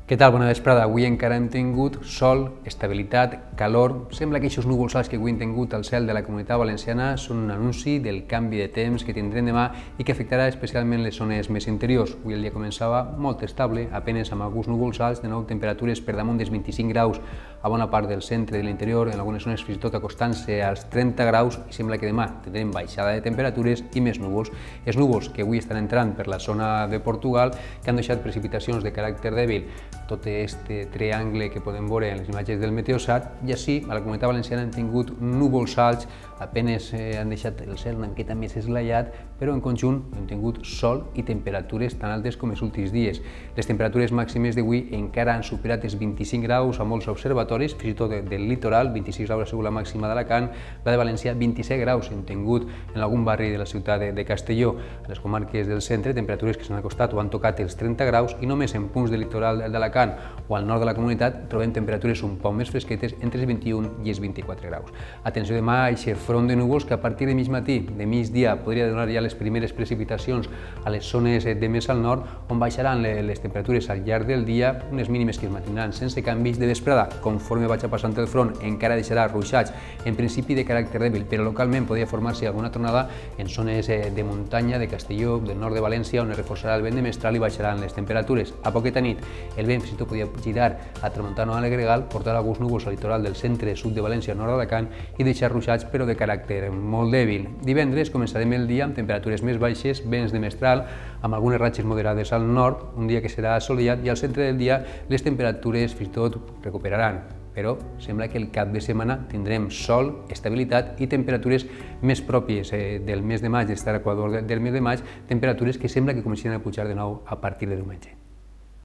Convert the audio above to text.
Què tal? Bona vesprada. Avui encara hem tingut sol, estabilitat, calor. Sembla que aquests núvols alts que avui hem tingut al cel de la Comunitat Valenciana són un anunci del canvi de temps que tindrem demà i que afectarà especialment les zones més interiors. Avui el dia començava molt estable, apenes amb alguns núvols alts, de nou temperatures per damunt dels 25 graus a bona part del centre i de l'interior, en algunes zones fins i tot acostant-se als 30 graus, i sembla que demà tindrem baixada de temperatures i més núvols. Els núvols que avui estan entrant per la zona de Portugal, que han deixat precipitacions de caràcter dèbil, tot este triangle que podem veure en les imatges del Meteosat, i així a la Comunitat Valenciana hem tingut núvols alts, apenes han deixat el cel una miqueta més esglaiat, però en conjunt hem tingut sol i temperatures tan altes com els últims dies. Les temperatures màximes d'avui encara han superat els 25 graus a molts observatoris, fins i tot del litoral, 26 graus ha sigut la màxima d'Alacant, la de València 27 graus hem tingut en algun barri de la ciutat de Castelló. A les comarques del centre, temperatures que s'han acostat o han tocat els 30 graus, i només en punts del litoral d'Alacant o al nord de la comunitat trobem temperatures un poc més fresquetes entre els 21 i els 24 graus. Atenció demà a aquest front de núvols que a partir de mig matí, de migdia, podria donar ja les primeres precipitacions a les zones de més al nord, on baixaran les temperatures al llarg del dia, unes mínimes que es mantindran sense canvis. De vesprada, conforme vaig passant el front, encara deixarà ruixats, en principi de caràcter dèbil, però localment podria formar-se alguna tronada en zones de muntanya de Castelló, del nord de València, on es reforçarà el vent de mestral i baixaran les temperatures. A poqueta nit, el vent fins i tot podia girar a tramuntana o a la gregal, portar alguns núvols al litoral del centre sud de València, nord d'Alacant, i deixar ruixats, però de caràcter molt dèbil. Divendres començarem el dia amb temperatures més baixes, vents de mestral, amb algunes ratxes moderades al nord, un dia que serà assolellat, i al centre del dia les temperatures fins i tot recuperaran. Però sembla que el cap de setmana tindrem sol, estabilitat i temperatures més pròpies del mes de maig, d'estar a l'equador del mes de maig, temperatures que sembla que començaran a pujar de nou a partir de diumenge.